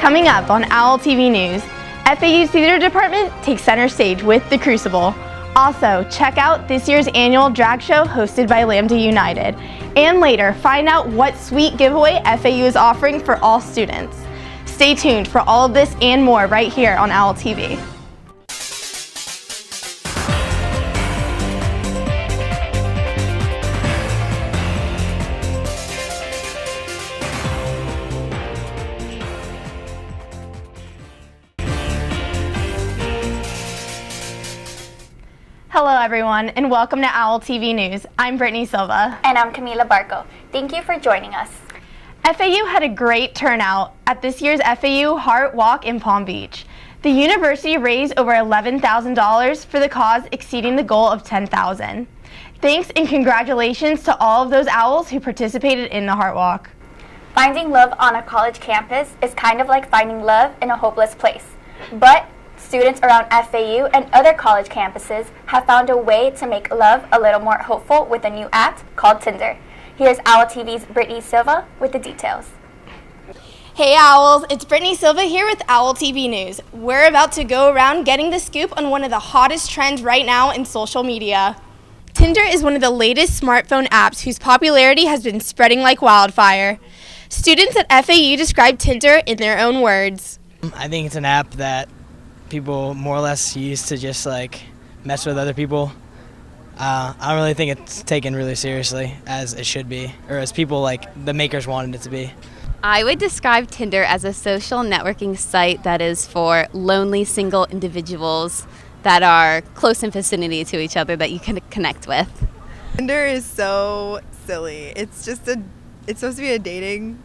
Coming up on OWL TV News, FAU's theater department takes center stage with The Crucible. Also, check out this year's annual drag show hosted by Lambda United. And later, find out what sweet giveaway FAU is offering for all students. Stay tuned for all of this and more right here on OWL TV. Hello everyone, and welcome to OWL TV News. I'm Brittany Silva. And I'm Camila Barco. Thank you for joining us. FAU had a great turnout at this year's FAU Heart Walk in Palm Beach. The university raised over $11,000 for the cause, exceeding the goal of $10,000. Thanks and congratulations to all of those owls who participated in the Heart Walk. Finding love on a college campus is kind of like finding love in a hopeless place. But students around FAU and other college campuses have found a way to make love a little more hopeful with a new app called Tinder. Here's OWL TV's Brittany Silva with the details. Hey Owls, it's Brittany Silva here with OWL TV News. We're about to go around getting the scoop on one of the hottest trends right now in social media. Tinder is one of the latest smartphone apps whose popularity has been spreading like wildfire. Students at FAU describe Tinder in their own words. I think it's an app that people more or less use to just like mess with other people. I don't really think it's taken really seriously as it should be, or as people like the makers wanted it to be. I would describe Tinder as a social networking site that is for lonely single individuals that are close in vicinity to each other that you can connect with. Tinder is so silly. It's supposed to be a dating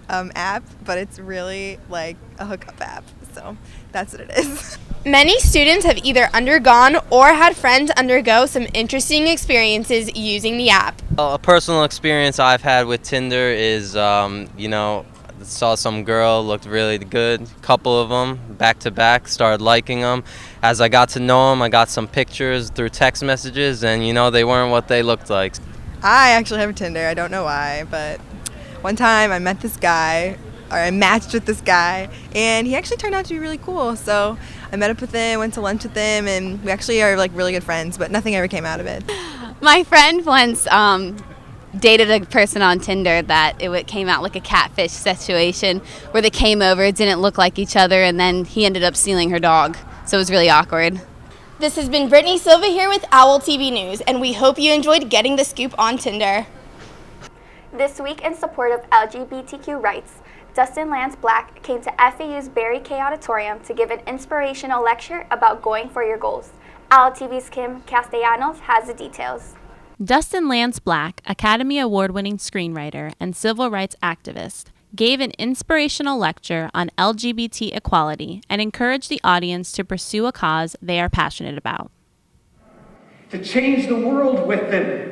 app, but it's really like a hookup app. So that's what it is. Many students have either undergone or had friends undergo some interesting experiences using the app. A personal experience I've had with Tinder is, saw some girl, looked really good, couple of them, back to back, started liking them. As I got to know them, I got some pictures through text messages, and they weren't what they looked like. I actually have a Tinder. I don't know why, but one time I met this guy, or I matched with this guy, and he actually turned out to be really cool. So I met up with him, went to lunch with him, and we actually are like really good friends, but nothing ever came out of it. My friend once dated a person on Tinder that it came out like a catfish situation where they came over, didn't look like each other, and then he ended up stealing her dog. So it was really awkward. This has been Brittany Silva here with OWL TV News, and we hope you enjoyed getting the scoop on Tinder. This week, in support of LGBTQ rights, Dustin Lance Black came to FAU's Barry K Auditorium to give an inspirational lecture about going for your goals. OWL TV's Kim Castellanos has the details. Dustin Lance Black, Academy Award-winning screenwriter and civil rights activist, gave an inspirational lecture on LGBT equality and encouraged the audience to pursue a cause they are passionate about. To change the world with them,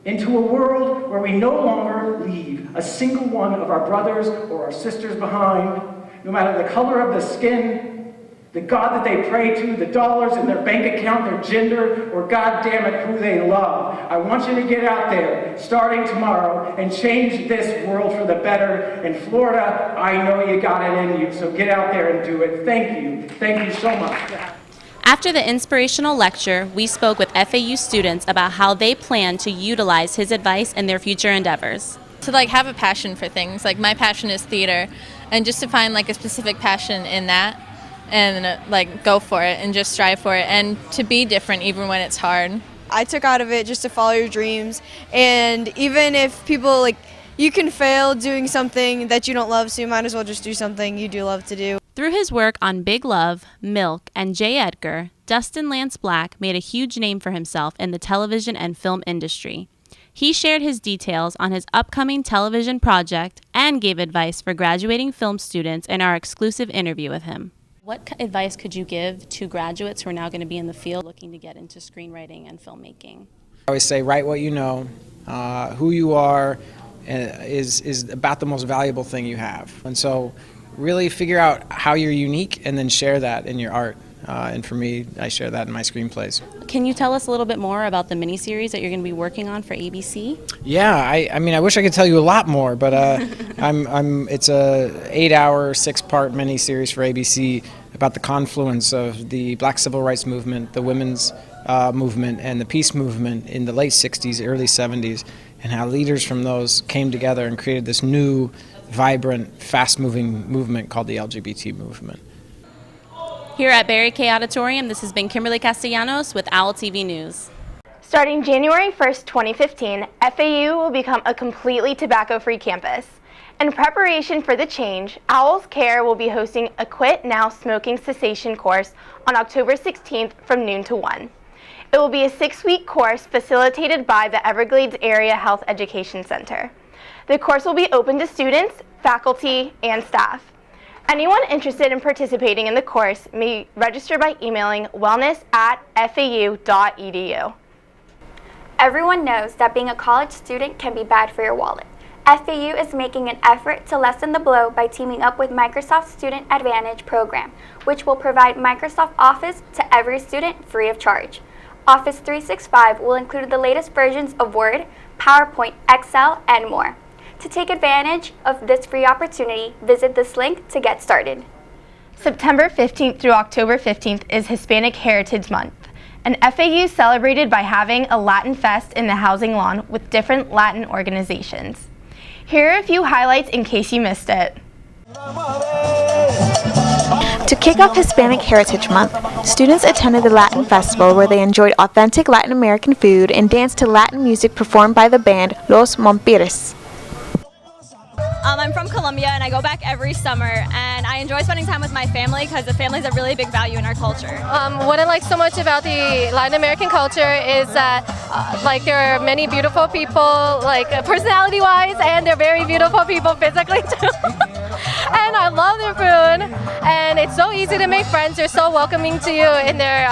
into a world where we no longer leave a single one of our brothers or our sisters behind, no matter the color of the skin, the God that they pray to, the dollars in their bank account, their gender, or God damn it, who they love. I want you to get out there, starting tomorrow, and change this world for the better. In Florida, I know you got it in you, so get out there and do it. Thank you. Thank you so much. After the inspirational lecture, we spoke with FAU students about how they plan to utilize his advice in their future endeavors. To have a passion for things, my passion is theater, and just to find a specific passion in that and go for it and just strive for it and to be different even when it's hard. I took out of it just to follow your dreams, and even if people you can fail doing something that you don't love, so you might as well just do something you do love to do. Through his work on Big Love, Milk, and J. Edgar, Dustin Lance Black made a huge name for himself in the television and film industry. He shared his details on his upcoming television project and gave advice for graduating film students in our exclusive interview with him. What advice could you give to graduates who are now going to be in the field looking to get into screenwriting and filmmaking? I always say write what you know. Who you are is about the most valuable thing you have. And so really figure out how you're unique and then share that in your art. And for me, I share that in my screenplays. Can you tell us a little bit more about the miniseries that you're going to be working on for ABC? Yeah, I mean, I wish I could tell you a lot more, but It's a 8-hour, 6-part miniseries for ABC about the confluence of the Black Civil Rights Movement, the women's movement, and the peace movement in the late 60s, early 70s, and how leaders from those came together and created this new, vibrant, fast-moving movement called the LGBT movement. Here at Barry K Auditorium, this has been Kimberly Castellanos with OWL TV News. Starting January 1st, 2015, FAU will become a completely tobacco-free campus. In preparation for the change, Owls Care will be hosting a Quit Now Smoking Cessation course on October 16th from noon to 1. It will be a 6-week course facilitated by the Everglades Area Health Education Center. The course will be open to students, faculty, and staff. Anyone interested in participating in the course may register by emailing wellness@fau.edu. Everyone knows that being a college student can be bad for your wallet. FAU is making an effort to lessen the blow by teaming up with Microsoft Student Advantage program, which will provide Microsoft Office to every student free of charge. Office 365 will include the latest versions of Word, PowerPoint, Excel, and more. To take advantage of this free opportunity, visit this link to get started. September 15th through October 15th is Hispanic Heritage Month, and FAU celebrated by having a Latin Fest in the housing lawn with different Latin organizations. Here are a few highlights in case you missed it. To kick off Hispanic Heritage Month, students attended the Latin Festival where they enjoyed authentic Latin American food and danced to Latin music performed by the band Los Mompires. I'm from Colombia and I go back every summer, and I enjoy spending time with my family because the family is a really big value in our culture. What I like so much about the Latin American culture is that there are many beautiful people, personality-wise, and they're very beautiful people physically too. And I love their food, and it's so easy to make friends. They're so welcoming to you in their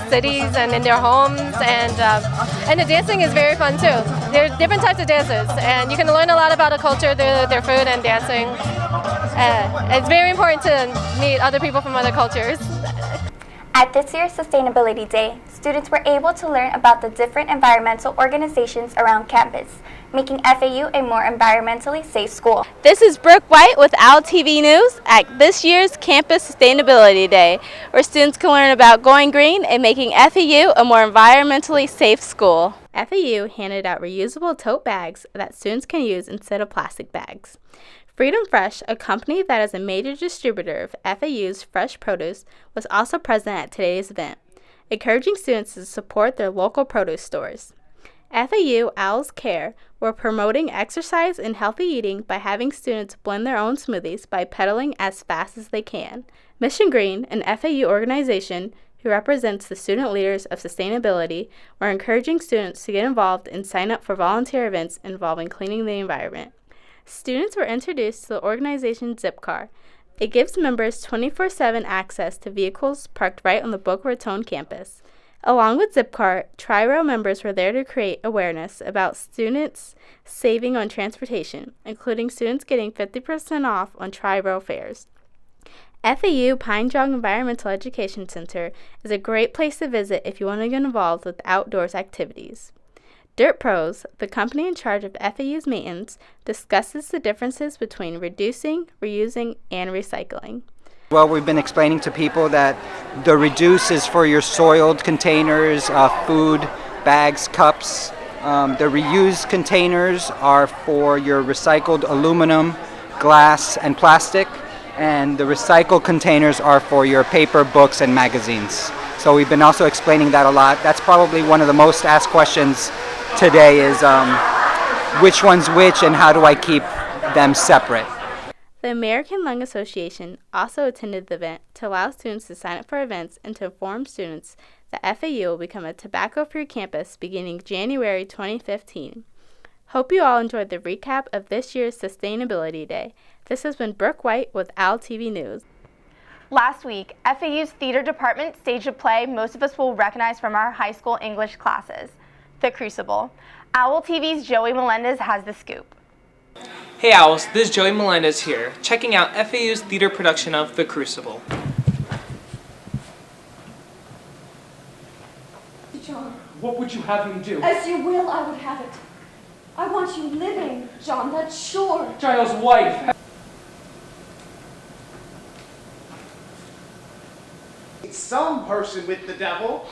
cities and in their homes, and the dancing is very fun too. There are different types of dances, and you can learn a lot about the culture through their food and dancing. It's very important to meet other people from other cultures. At this year's Sustainability Day, students were able to learn about the different environmental organizations around campus, making FAU a more environmentally safe school. This is Brooke White with OWL TV News at this year's Campus Sustainability Day, where students can learn about going green and making FAU a more environmentally safe school. FAU handed out reusable tote bags that students can use instead of plastic bags. Freedom Fresh, a company that is a major distributor of FAU's fresh produce, was also present at today's event, encouraging students to support their local produce stores. FAU Owls Care were promoting exercise and healthy eating by having students blend their own smoothies by pedaling as fast as they can. Mission Green, an FAU organization who represents the student leaders of sustainability, were encouraging students to get involved and sign up for volunteer events involving cleaning the environment. Students were introduced to the organization's Zip Car. It gives members 24/7 access to vehicles parked right on the Boca Raton campus. Along with Zipcar, Tri-Rail members were there to create awareness about students saving on transportation, including students getting 50% off on Tri-Rail fares. FAU Pine Jog Environmental Education Center is a great place to visit if you want to get involved with outdoors activities. Dirt Pros, the company in charge of FAU's maintenance, discusses the differences between reducing, reusing, and recycling. Well, we've been explaining to people that the reduce is for your soiled containers, food, bags, cups. The reuse containers are for your recycled aluminum, glass, and plastic. And the recycled containers are for your paper, books, and magazines. So we've been also explaining that a lot. That's probably one of the most asked questions today is which one's which and how do I keep them separate? The American Lung Association also attended the event to allow students to sign up for events and to inform students that FAU will become a tobacco-free campus beginning January 2015. Hope you all enjoyed the recap of this year's Sustainability Day. This has been Brooke White with OWL TV News. Last week, FAU's theater department staged a play most of us will recognize from our high school English classes, The Crucible. OWL TV's Joey Melendez has the scoop. Hey Owls, this is Joey Melendez here, checking out FAU's theater production of The Crucible. John, What would you have me do? as you will, I would have it. I want you living, John, that's sure. Giles' wife. Some person with the devil.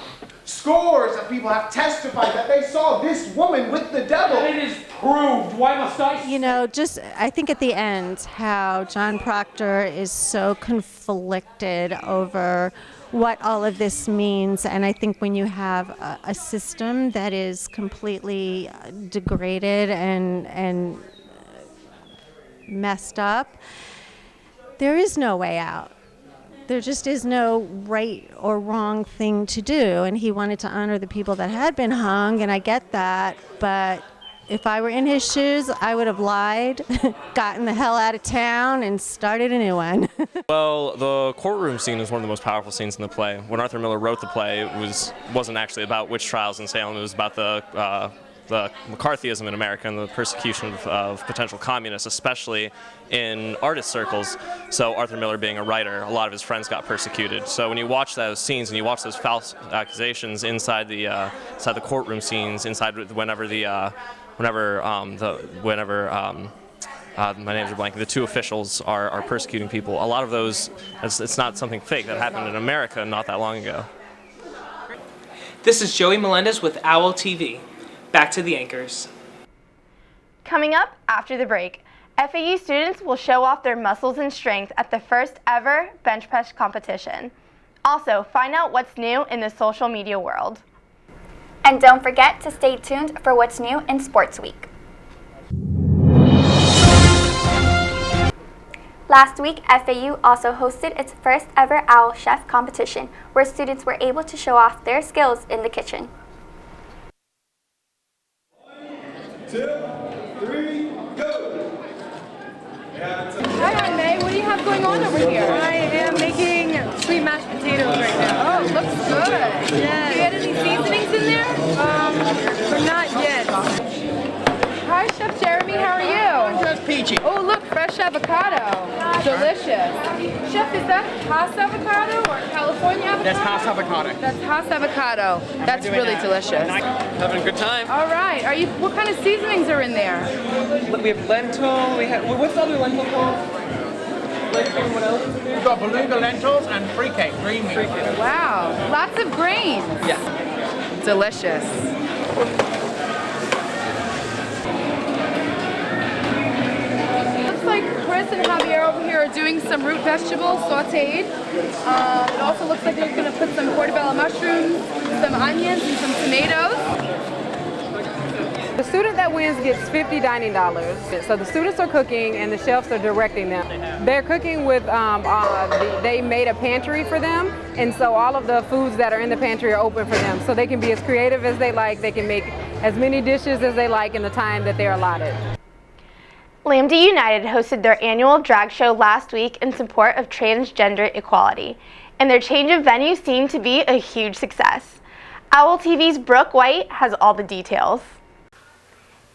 Scores of people have testified that they saw this woman with the devil. And it is proved. Why must I? You know, just I think at the end how John Proctor is so conflicted over what all of this means, and I think when you have a system that is completely degraded and messed up, there is no way out. There just is no right or wrong thing to do, and he wanted to honor the people that had been hung, and I get that, but if I were in his shoes, I would have lied, gotten the hell out of town, and started a new one. Well, the courtroom scene is one of the most powerful scenes in the play. When Arthur Miller wrote the play, it wasn't actually about witch trials in Salem, it was about the McCarthyism in America and the persecution of potential communists, especially in artist circles. So Arthur Miller being a writer, a lot of his friends got persecuted. So when you watch those scenes and you watch those false accusations inside the courtroom scenes, whenever my names are blanking, the two officials are persecuting people, a lot of those, it's not something fake that happened in America not that long ago. This is Joey Melendez with Owl TV. Back to the anchors. Coming up after the break, FAU students will show off their muscles and strength at the first ever bench press competition. Also, find out what's new in the social media world. And don't forget to stay tuned for what's new in Sports Week. Last week, FAU also hosted its first ever Owl Chef competition, where students were able to show off their skills in the kitchen. 2, 3, go! Hi, May. What do you have going on over here? I am making sweet mashed potatoes right now. Oh, looks good. Yeah. Do you add any seasonings in there? Not yet. Hi, Chef Jeremy. How are you? Just peachy. Oh, look, fresh avocado. Delicious. Chef, is that Haas avocado or California avocado? That's Haas avocado. That's Haas avocado. That's really delicious. Having a good time. All right. What kind of seasonings are in there? We have lentil. What's the other lentil called? What else? We've got beluga lentils and free-cake, green meat. Wow. Lots of grains. Yeah. Delicious. Looks like Chris and Javier over here are doing some root vegetables sauteed. It also looks like they're going to put some portobello mushrooms, some onions, and some tomatoes. The student that wins gets $50 dining dollars. So the students are cooking and the chefs are directing them. They're cooking with, they made a pantry for them, and so all of the foods that are in the pantry are open for them. So they can be as creative as they like, they can make as many dishes as they like in the time that they're allotted. Lambda United hosted their annual drag show last week in support of transgender equality, and their change of venue seemed to be a huge success. Owl TV's Brooke White has all the details.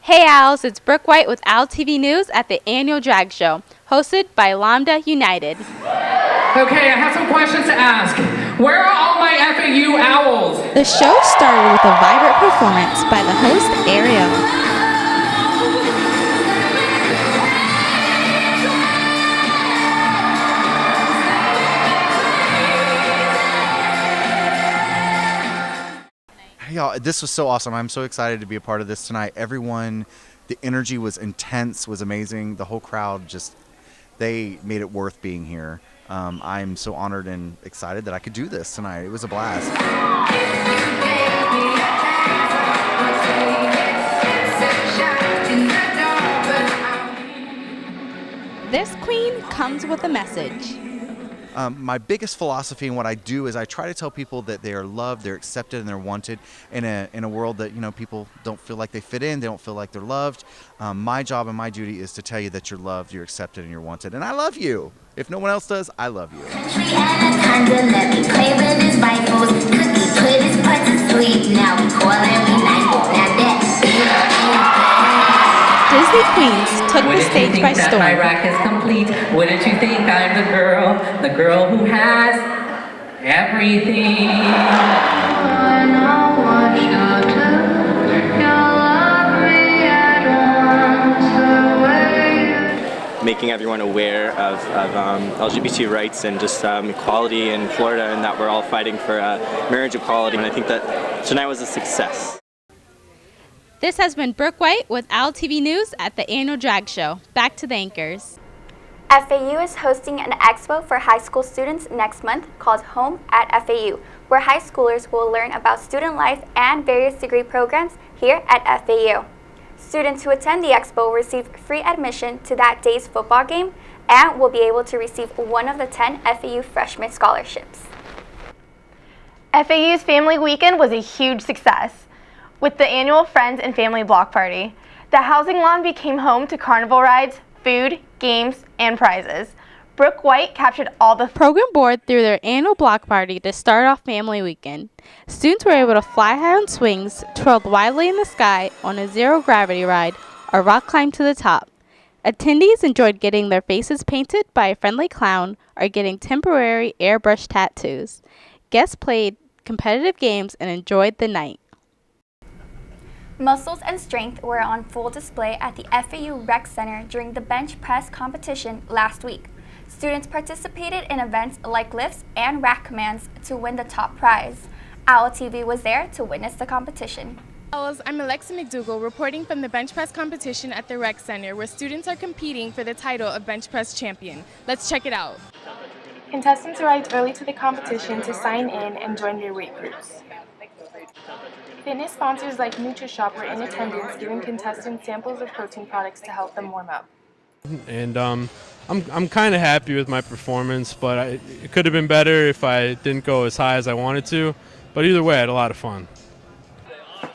Hey Owls, it's Brooke White with Owl TV News at the annual drag show, hosted by Lambda United. Okay, I have some questions to ask. Where are all my FAU owls? The show started with a vibrant performance by the host Ariel. Hey y'all, this was so awesome. I'm so excited to be a part of this tonight. Everyone, the energy was intense, was amazing. The whole crowd they made it worth being here. I'm so honored and excited that I could do this tonight. It was a blast. This queen comes with a message. My biggest philosophy and what I do is I try to tell people that they are loved, they're accepted, and they're wanted in a world that people don't feel like they fit in, they don't feel like they're loved. My job and my duty is to tell you that you're loved, you're accepted, and you're wanted. And I love you. If no one else does, I love you. Disney Queens took the stage by storm. My rack is complete. Wouldn't you think I'm the girl who has everything? I want you to, you love me, I don't making everyone aware of LGBT rights and just equality in Florida, and that we're all fighting for marriage equality. And I think that tonight was a success. This has been Brooke White with OWL TV News at the annual drag show. Back to the anchors. FAU is hosting an expo for high school students next month called Home at FAU, where high schoolers will learn about student life and various degree programs here at FAU. Students who attend the expo will receive free admission to that day's football game and will be able to receive one of the 10 FAU freshman scholarships. FAU's Family Weekend was a huge success with the annual Friends and Family Block Party. The housing lawn became home to carnival rides, food, games, and prizes. Brooke White captured all the program board through their annual block party to start off Family Weekend. Students were able to fly high on swings, twirl wildly in the sky on a zero-gravity ride, or rock climb to the top. Attendees enjoyed getting their faces painted by a friendly clown or getting temporary airbrush tattoos. Guests played competitive games and enjoyed the night. Muscles and strength were on full display at the FAU Rec Center during the bench press competition last week. Students participated in events like lifts and rack commands to win the top prize. OWL TV was there to witness the competition. I'm Alexa McDougall reporting from the bench press competition at the Rec Center, where students are competing for the title of bench press champion. Let's check it out. Contestants arrived early to the competition to sign in and join their weight groups. Fitness sponsors like NutriShop were in attendance, giving contestants samples of protein products to help them warm up. And I'm kind of happy with my performance, but it could have been better if I didn't go as high as I wanted to. But either way, I had a lot of fun.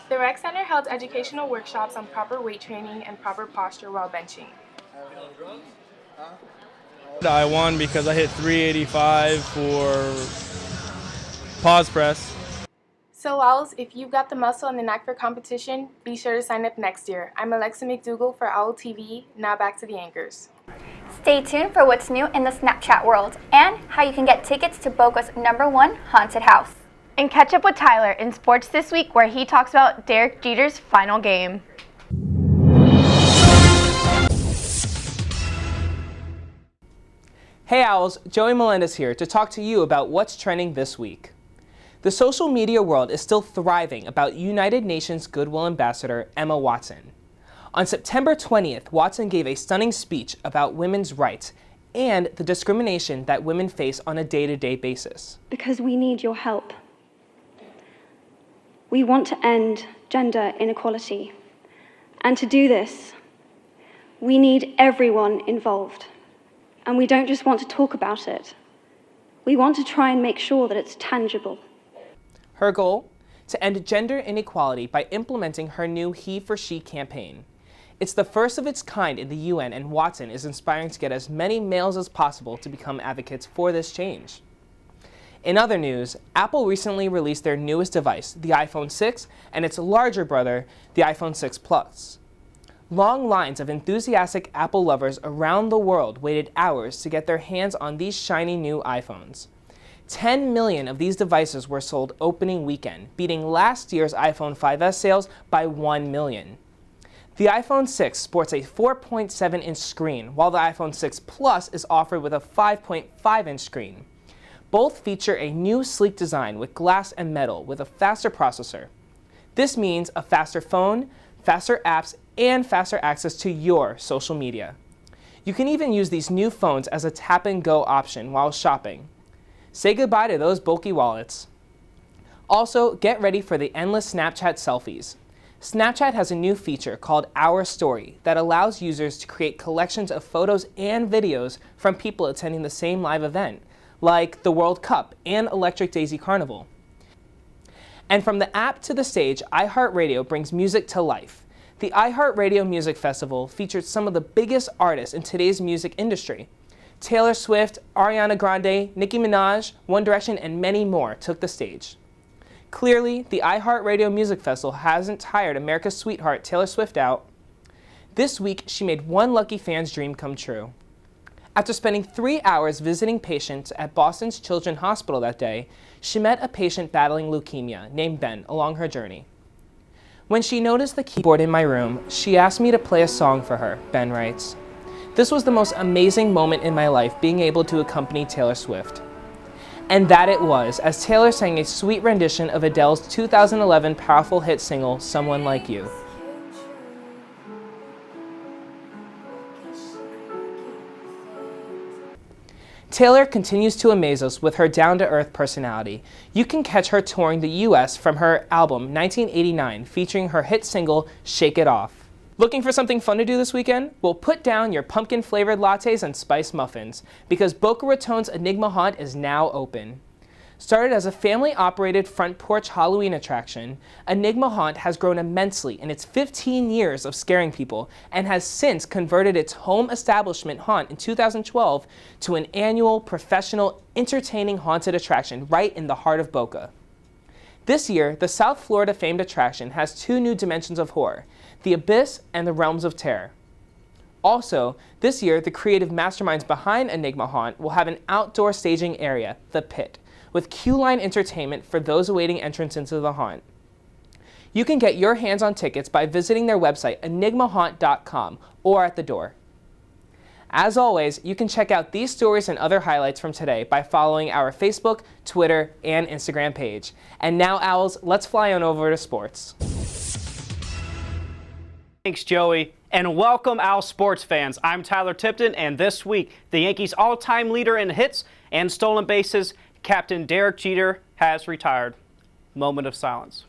The Rec Center held educational workshops on proper weight training and proper posture while benching. I won because I hit 385 for pause press. So Owls, if you've got the muscle and the knack for competition, be sure to sign up next year. I'm Alexa McDougall for OWL TV. Now back to the anchors. Stay tuned for what's new in the Snapchat world and how you can get tickets to Boca's #1 haunted house. And catch up with Tyler in sports this week, where he talks about Derek Jeter's final game. Hey Owls, Joey Melendez here to talk to you about what's trending this week. The social media world is still thriving about United Nations Goodwill Ambassador Emma Watson. On September 20th, Watson gave a stunning speech about women's rights and the discrimination that women face on a day-to-day basis. Because we need your help. We want to end gender inequality. And to do this, we need everyone involved. And we don't just want to talk about it. We want to try and make sure that it's tangible. Her goal? To end gender inequality by implementing her new He for She campaign. It's the first of its kind in the UN, and Watson is inspiring to get as many males as possible to become advocates for this change. In other news, Apple recently released their newest device, the iPhone 6, and its larger brother, the iPhone 6 Plus. Long lines of enthusiastic Apple lovers around the world waited hours to get their hands on these shiny new iPhones. 10 million of these devices were sold opening weekend, beating last year's iPhone 5S sales by 1 million. The iPhone 6 sports a 4.7-inch screen, while the iPhone 6 Plus is offered with a 5.5-inch screen. Both feature a new sleek design with glass and metal with a faster processor. This means a faster phone, faster apps, and faster access to your social media. You can even use these new phones as a tap-and-go option while shopping. Say goodbye to those bulky wallets. Also, get ready for the endless Snapchat selfies. Snapchat has a new feature called Our Story that allows users to create collections of photos and videos from people attending the same live event, like the World Cup and Electric Daisy Carnival. And from the app to the stage, iHeartRadio brings music to life. The iHeartRadio Music Festival featured some of the biggest artists in today's music industry. Taylor Swift, Ariana Grande, Nicki Minaj, One Direction, and many more took the stage. Clearly, the iHeartRadio Music Festival hasn't tired America's sweetheart Taylor Swift out. This week, she made one lucky fan's dream come true. After spending 3 hours visiting patients at Boston's Children's Hospital that day, she met a patient battling leukemia named Ben along her journey. When she noticed the keyboard in my room, she asked me to play a song for her, Ben writes. This was the most amazing moment in my life, being able to accompany Taylor Swift. And that it was, as Taylor sang a sweet rendition of Adele's 2011 powerful hit single, Someone Like You. Taylor continues to amaze us with her down-to-earth personality. You can catch her touring the US from her album 1989, featuring her hit single, Shake It Off. Looking for something fun to do this weekend? Well, put down your pumpkin-flavored lattes and spiced muffins, because Boca Raton's Enigma Haunt is now open. Started as a family-operated front porch Halloween attraction, Enigma Haunt has grown immensely in its 15 years of scaring people and has since converted its home establishment haunt in 2012 to an annual, professional, entertaining haunted attraction right in the heart of Boca. This year, the South Florida famed attraction has two new dimensions of horror, the Abyss and the Realms of Terror. Also, this year, the creative masterminds behind Enigma Haunt will have an outdoor staging area, the Pit, with queue-line entertainment for those awaiting entrance into the haunt. You can get your hands on tickets by visiting their website, enigmahaunt.com, or at the door. As always, you can check out these stories and other highlights from today by following our Facebook, Twitter, and Instagram page. And now, Owls, let's fly on over to sports. Thanks, Joey, and welcome, Owl sports fans. I'm Tyler Tipton, and this week, the Yankees' all-time leader in hits and stolen bases, Captain Derek Jeter, has retired. Moment of silence.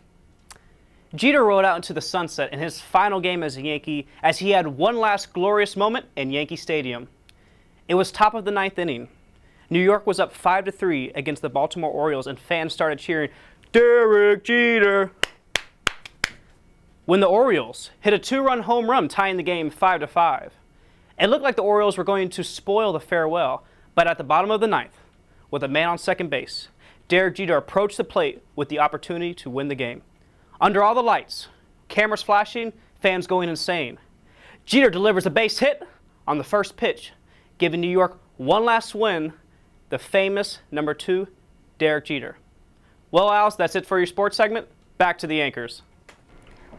Jeter rode out into the sunset in his final game as a Yankee as he had one last glorious moment in Yankee Stadium. It was top of the ninth inning. New York was up 5-3 against the Baltimore Orioles, and fans started cheering, "Derek Jeter!" when the Orioles hit a two-run home run, tying the game 5-5. It looked like the Orioles were going to spoil the farewell, but at the bottom of the ninth, with a man on second base, Derek Jeter approached the plate with the opportunity to win the game. Under all the lights, cameras flashing, fans going insane, Jeter delivers a base hit on the first pitch, giving New York one last win, the famous number 2, Derek Jeter. Well, Owls, that's it for your sports segment. Back to the anchors.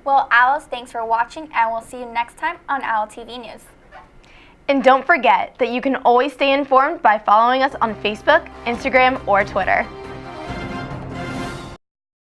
Well, Owls, thanks for watching, and we'll see you next time on Owl TV News. And don't forget that you can always stay informed by following us on Facebook, Instagram, or Twitter.